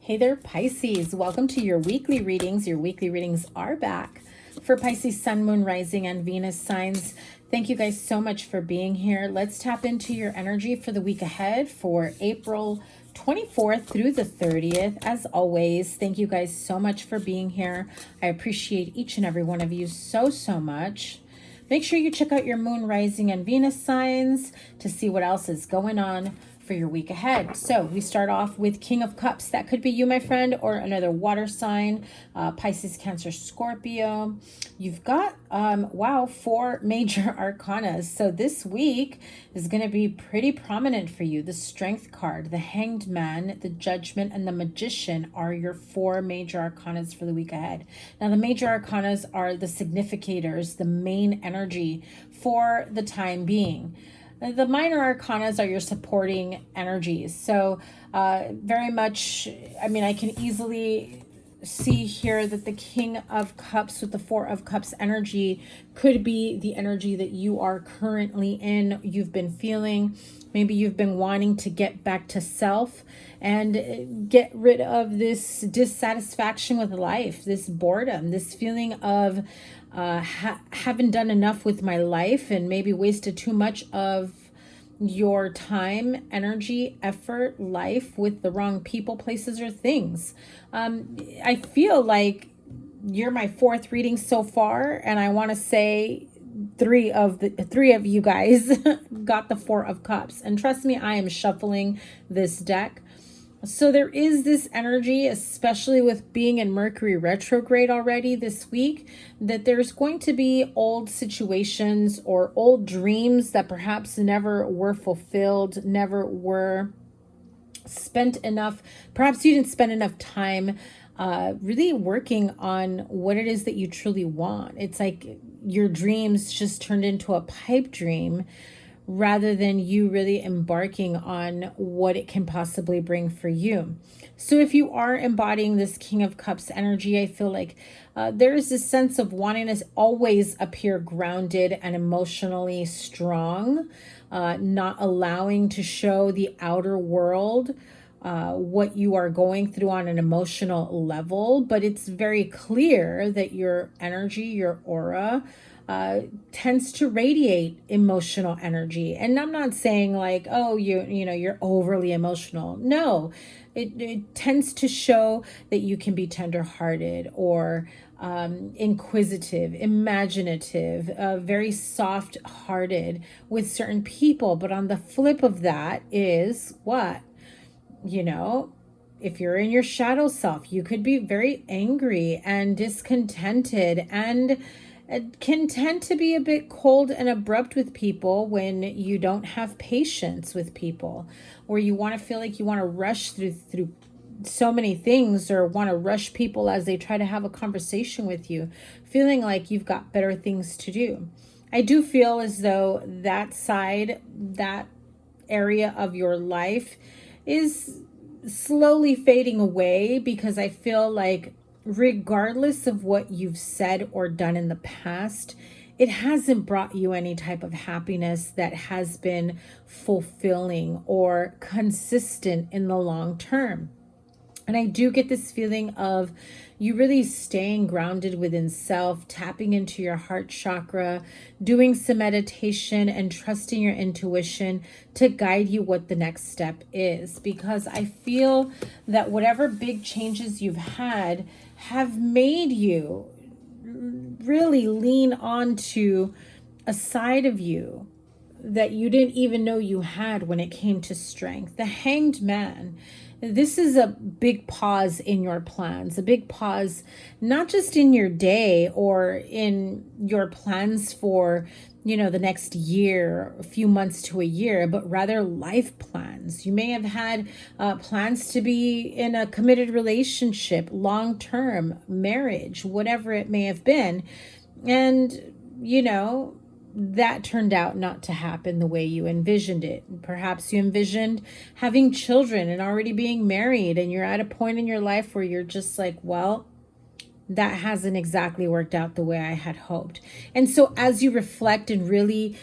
Hey there, Pisces. Welcome to your weekly readings. Your weekly readings are back for Pisces, Sun, Moon, Rising, and Venus signs. Thank you guys so much for being here. Let's tap into your energy for the week ahead for April 24th through the 30th. As always, thank you guys so much for being here. I appreciate each and every one of you so much. Make sure you check out your Moon, Rising, and Venus signs to see what else is going on for your week ahead. So we start off with King of Cups. That could be you, my friend, or another water sign, Pisces, Cancer, Scorpio. You've got, wow, 4 major arcanas. So this week is going to be pretty prominent for you. The Strength card, the Hanged Man, the Judgment, and the Magician are your 4 major arcanas for the week ahead. Now, the major arcanas are the significators, the main energy for the time being. The minor arcanas are your supporting energies. So very much, I mean, I can easily see here that the King of Cups with the 4 of Cups energy could be the energy that you are currently in, you've been feeling. Maybe you've been wanting to get back to self and get rid of this dissatisfaction with life, this boredom, this feeling of haven't done enough with my life and maybe wasted too much of your time, energy, effort, life with the wrong people, places, or things. I feel like you're my 4th reading so far, and I want to say 3 of you guys got the 4 of Cups. And trust me, I am shuffling this deck. So there is this energy, especially with being in Mercury retrograde already this week, that there's going to be old situations or old dreams that perhaps never were fulfilled, never were spent enough. Perhaps you didn't spend enough time really working on what it is that you truly want. It's like your dreams just turned into a pipe dream, rather than you really embarking on what it can possibly bring for you. So if you are embodying this King of Cups energy, I feel like there is this sense of wanting to always appear grounded and emotionally strong, not allowing to show the outer world what you are going through on an emotional level. But it's very clear that your energy, your aura, tends to radiate emotional energy. And I'm not saying like, oh, you know, you're overly emotional. No, it tends to show that you can be tenderhearted or inquisitive, imaginative, very soft-hearted with certain people. But on the flip of that is what? You know, if you're in your shadow self, you could be very angry and discontented and can tend to be a bit cold and abrupt with people when you don't have patience with people, or you want to feel like you want to rush through so many things, or want to rush people as they try to have a conversation with you, feeling like you've got better things to do. I do feel as though that side, that area of your life is slowly fading away, because I feel like regardless of what you've said or done in the past, it hasn't brought you any type of happiness that has been fulfilling or consistent in the long term. And I do get this feeling of you really staying grounded within self, tapping into your heart chakra, doing some meditation and trusting your intuition to guide you what the next step is. Because I feel that whatever big changes you've had have made you really lean onto a side of you that you didn't even know you had when it came to strength. The Hanged Man. This is a big pause in your plans, a big pause, not just in your day or in your plans for, you know, the next year, a few months to a year, but rather life plans. You may have had plans to be in a committed relationship, long-term marriage, whatever it may have been. And, you know, that turned out not to happen the way you envisioned it. Perhaps you envisioned having children and already being married, and you're at a point in your life where you're just like, well, that hasn't exactly worked out the way I had hoped. And so as you reflect and really,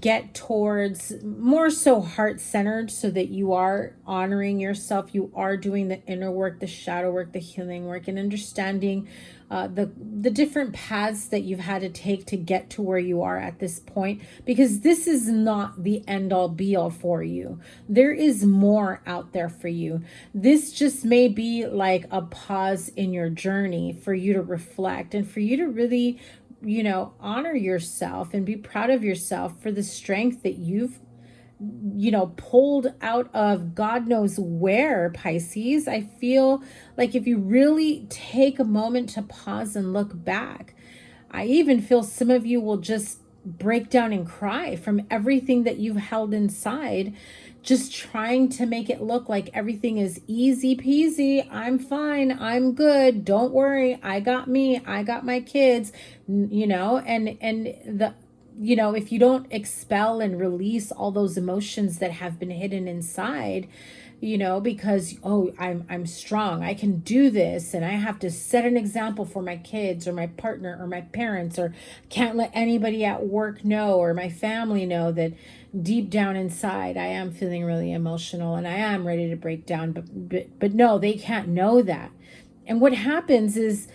get towards more so heart-centered, so that you are honoring yourself, you are doing the inner work, the shadow work, the healing work, and understanding the different paths that you've had to take to get to where you are at this point, because this is not the end all be all for you. There is more out there for you. This just may be like a pause in your journey for you to reflect and for you to really, honor yourself and be proud of yourself for the strength that you've pulled out of God knows where, Pisces. I feel like if you really take a moment to pause and look back, I even feel some of you will just break down and cry from everything that you've held inside, just trying to make it look like everything is easy peasy. I'm fine. I'm good. Don't worry. I got me. I got my kids, and if you don't expel and release all those emotions that have been hidden inside, because, I'm strong, I can do this, and I have to set an example for my kids or my partner or my parents, or can't let anybody at work know or my family know that deep down inside I am feeling really emotional and I am ready to break down, but no, they can't know that. And what happens is,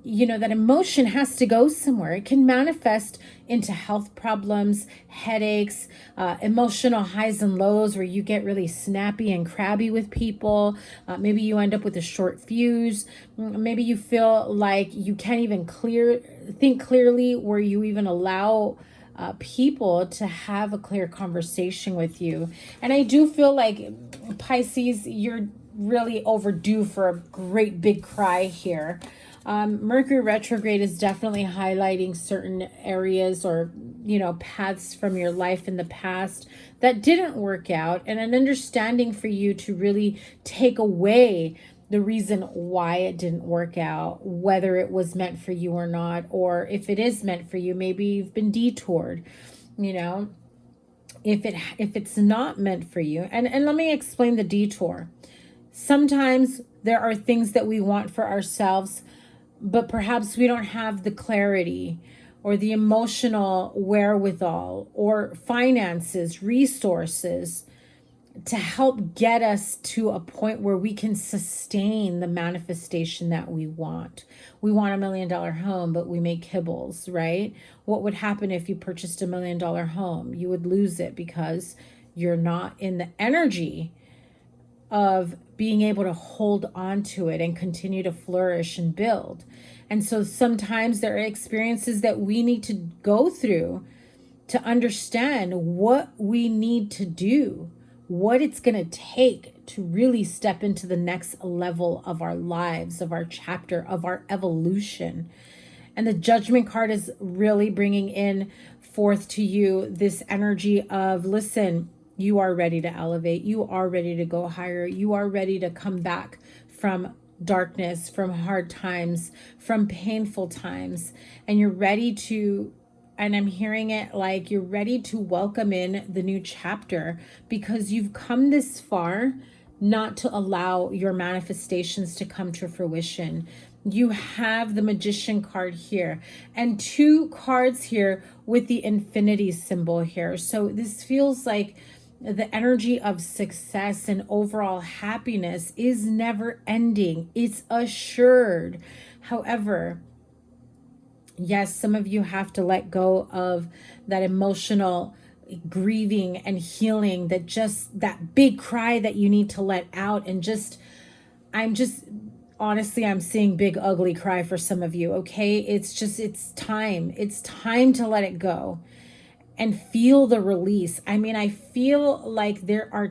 that emotion has to go somewhere. It can manifest into health problems, headaches, emotional highs and lows where you get really snappy and crabby with people. Maybe you end up with a short fuse. Maybe you feel like you can't even think clearly, where you even allow people to have a clear conversation with you. And I do feel like, Pisces, you're really overdue for a great big cry here. Mercury retrograde is definitely highlighting certain areas or, paths from your life in the past that didn't work out, and an understanding for you to really take away the reason why it didn't work out, whether it was meant for you or not, or if it is meant for you, maybe you've been detoured, if it's not meant for you. And let me explain the detour. Sometimes there are things that we want for ourselves, but perhaps we don't have the clarity or the emotional wherewithal or finances, resources to help get us to a point where we can sustain the manifestation that we want. We want $1 million home, but we make kibbles, right? What would happen if you purchased $1 million home? You would lose it because you're not in the energy of being able to hold on to it and continue to flourish and build. And so sometimes there are experiences that we need to go through to understand what we need to do, what it's going to take to really step into the next level of our lives, of our chapter, of our evolution. And the Judgment card is really bringing in forth to you this energy of, listen, you are ready to elevate. You are ready to go higher. You are ready to come back from darkness, from hard times, from painful times. And you're ready to, and I'm hearing it like you're ready to welcome in the new chapter, because you've come this far not to allow your manifestations to come to fruition. You have the Magician card here and 2 cards here with the infinity symbol here. So this feels like the energy of success and overall happiness is never ending. It's assured. However, yes, some of you have to let go of that emotional grieving and healing, that big cry that you need to let out. And honestly, I'm seeing big ugly cry for some of you. Okay. It's time to let it go and feel the release. I mean, I feel like there are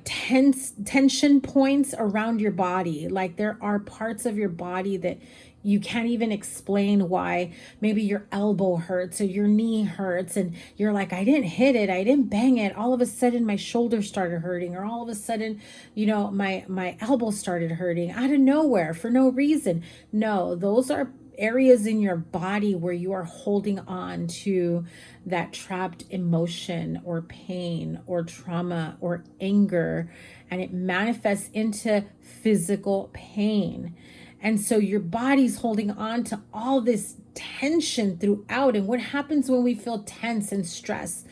tension points around your body. Like there are parts of your body that you can't even explain why. Maybe your elbow hurts or your knee hurts and you're like, I didn't hit it, I didn't bang it. All of a sudden my shoulder started hurting, or all of a sudden, my elbow started hurting out of nowhere for no reason. No, those are areas in your body where you are holding on to that trapped emotion or pain or trauma or anger, and it manifests into physical pain. And so your body's holding on to all this tension throughout. And what happens when we feel tense and stress?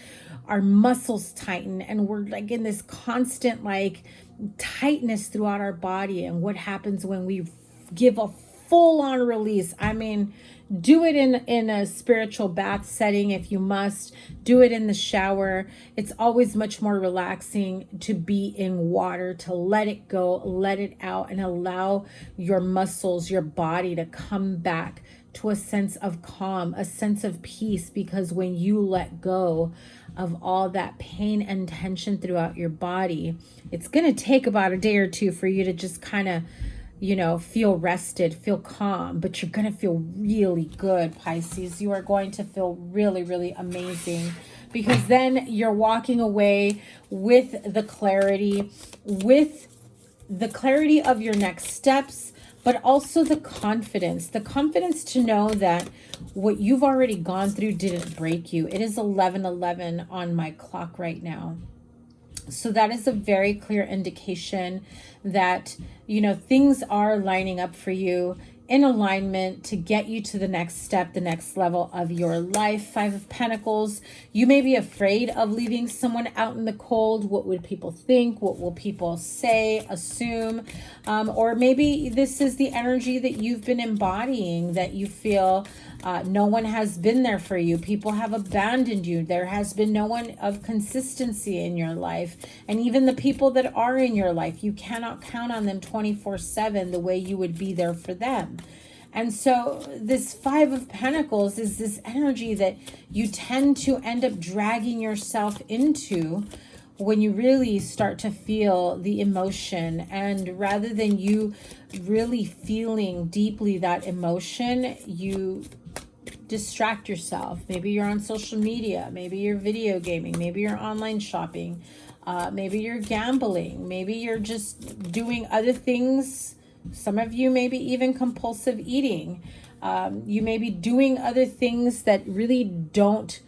Our muscles tighten, and we're like in this constant like tightness throughout our body. And what happens when we give a full-on release? I mean, do it in a spiritual bath setting if you must. Do it in the shower. It's always much more relaxing to be in water, to let it go, let it out, and allow your muscles, your body to come back to a sense of calm, a sense of peace. Because when you let go of all that pain and tension throughout your body, it's going to take about a day or two for you to just kind of, you know, feel rested, feel calm, but you're going to feel really good, Pisces. You are going to feel really, really amazing, because then you're walking away with the clarity of your next steps, but also the confidence to know that what you've already gone through didn't break you. It is 11:11 on my clock right now. So that is a very clear indication that, you know, things are lining up for you in alignment to get you to the next step, the next level of your life. 5 of Pentacles. You may be afraid of leaving someone out in the cold. What would people think? What will people say, assume? Or maybe this is the energy that you've been embodying, that you feel no one has been there for you. People have abandoned you. There has been no one of consistency in your life. And even the people that are in your life, you cannot count on them 24/7 the way you would be there for them. And so this 5 of Pentacles is this energy that you tend to end up dragging yourself into when you really start to feel the emotion. And rather than you really feeling deeply that emotion, you distract yourself. Maybe you're on social media, maybe you're video gaming, maybe you're online shopping, maybe you're gambling, maybe you're just doing other things. Some of you maybe even compulsive eating. You may be doing other things that really don't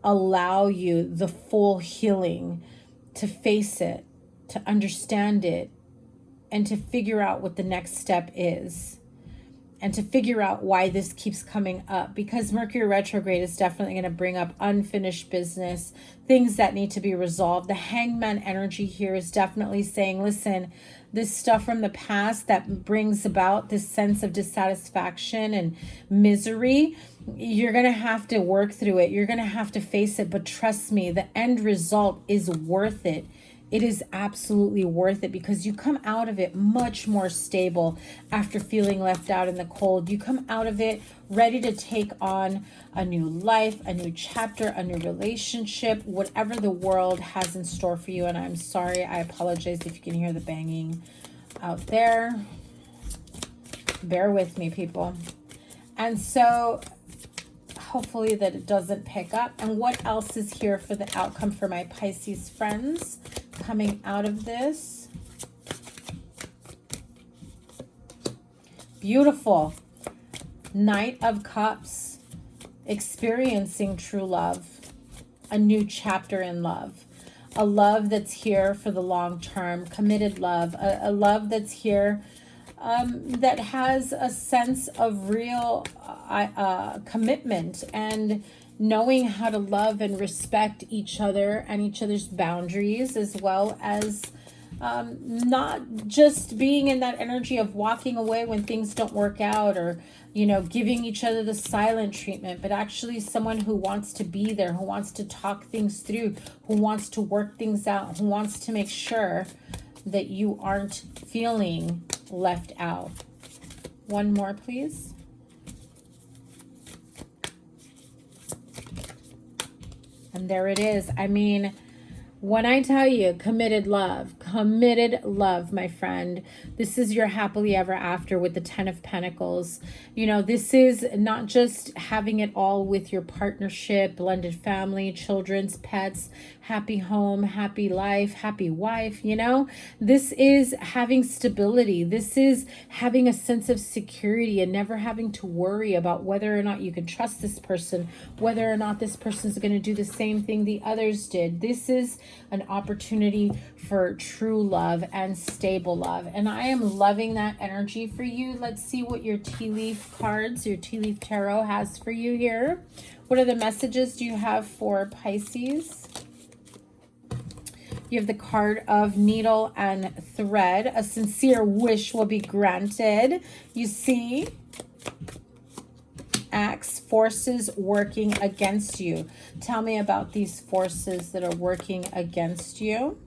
allow you the full healing to face it, to understand it, and to figure out what the next step is, and to figure out why this keeps coming up. Because Mercury retrograde is definitely going to bring up unfinished business, things that need to be resolved. The Hangman energy here is definitely saying, listen, this stuff from the past that brings about this sense of dissatisfaction and misery, you're going to have to work through it. You're going to have to face it. But trust me, the end result is worth it. It is absolutely worth it, because you come out of it much more stable after feeling left out in the cold. You come out of it ready to take on a new life, a new chapter, a new relationship, whatever the world has in store for you. And I'm sorry, I apologize if you can hear the banging out there. Bear with me, people. And so hopefully that it doesn't pick up. And what else is here for the outcome for my Pisces friends coming out of this? Beautiful. Knight of Cups. Experiencing true love. A new chapter in love. A love that's here for the long term. Committed love. A love that's here that has a sense of real commitment, and knowing how to love and respect each other and each other's boundaries, as well as not just being in that energy of walking away when things don't work out, or, you know, giving each other the silent treatment, but actually someone who wants to be there, who wants to talk things through, who wants to work things out, who wants to make sure that you aren't feeling left out. One more, please. And there it is. I mean, when I tell you committed love, my friend, this is your happily ever after with the 10 of Pentacles. You know, this is not just having it all with your partnership, blended family, children's, pets, happy home, happy life, happy wife, you know. This is having stability. This is having a sense of security and never having to worry about whether or not you can trust this person, whether or not this person is going to do the same thing the others did. This is an opportunity for true true love and stable love. And I am loving that energy for you. Let's see what your tea leaf cards, your tea leaf tarot has for you here. What are the messages do you have for Pisces? You have the card of needle and thread. A sincere wish will be granted. You see, Axe, forces working against you. Tell me about these forces that are working against you.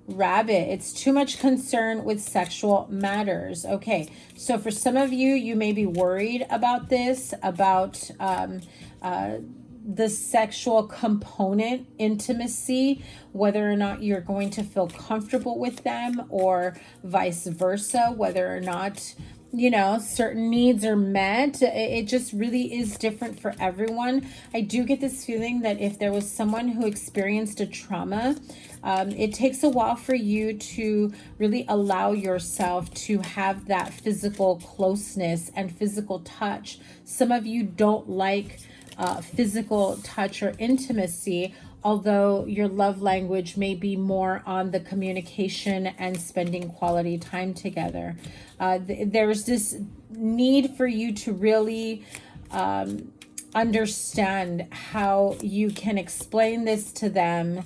Rabbit, it's too much concern with sexual matters. Okay, so for some of you, you may be worried about this, about the sexual component, intimacy, whether or not you're going to feel comfortable with them, or vice versa, whether or not, you know, certain needs are met. It just really is different for everyone. I do get this feeling that if there was someone who experienced a trauma, it takes a while for you to really allow yourself to have that physical closeness and physical touch. Some of you don't like physical touch or intimacy, although your love language may be more on the communication and spending quality time together. There's this need for you to really understand how you can explain this to them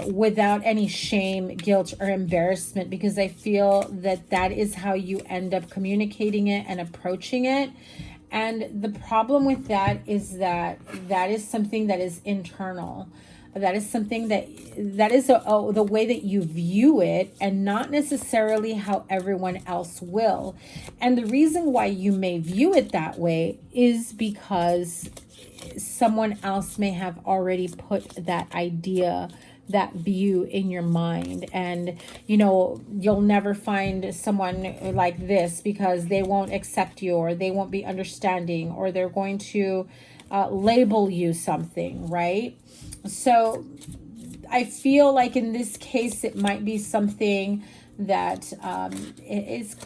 without any shame, guilt, or embarrassment, because I feel that that is how you end up communicating it and approaching it. And the problem with that is that that is something that is internal. That is something that is the way that you view it, and not necessarily how everyone else will. And the reason why you may view it that way is because someone else may have already put that idea, that view in your mind. And you know, you'll never find someone like this because they won't accept you, or they won't be understanding, or they're going to label you something, right? So I feel like in this case it might be something that is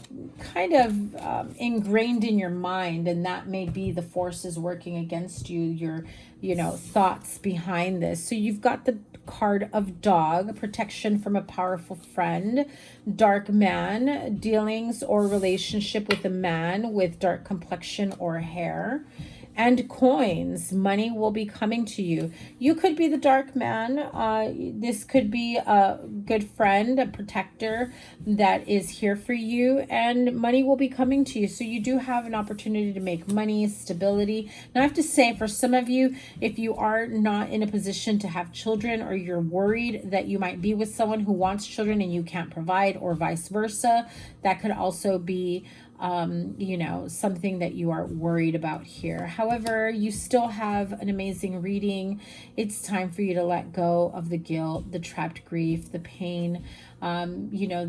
kind of ingrained in your mind, and that may be the forces working against you, your, you know, thoughts behind this. So you've got the card of dog, protection from a powerful friend, dark man, dealings or relationship with a man with dark complexion or hair, and coins, money will be coming to you. You could be the dark man. This could be a good friend, a protector that is here for you, and money will be coming to you. So you do have an opportunity to make money, stability. Now I have to say, for some of you, if you are not in a position to have children, or you're worried that you might be with someone who wants children and you can't provide, or vice versa, that could also be you know, something that you are worried about here. However, you still have an amazing reading. It's time for you to let go of the guilt, the trapped grief, the pain. You know,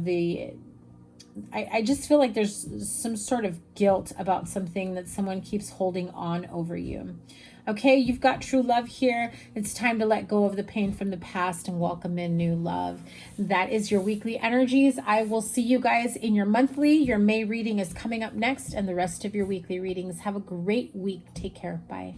I just feel like there's some sort of guilt about something that someone keeps holding on over you. Okay, you've got true love here. It's time to let go of the pain from the past and welcome in new love. That is your weekly energies. I will see you guys in your monthly. Your May reading is coming up next, and the rest of your weekly readings. Have a great week. Take care. Bye.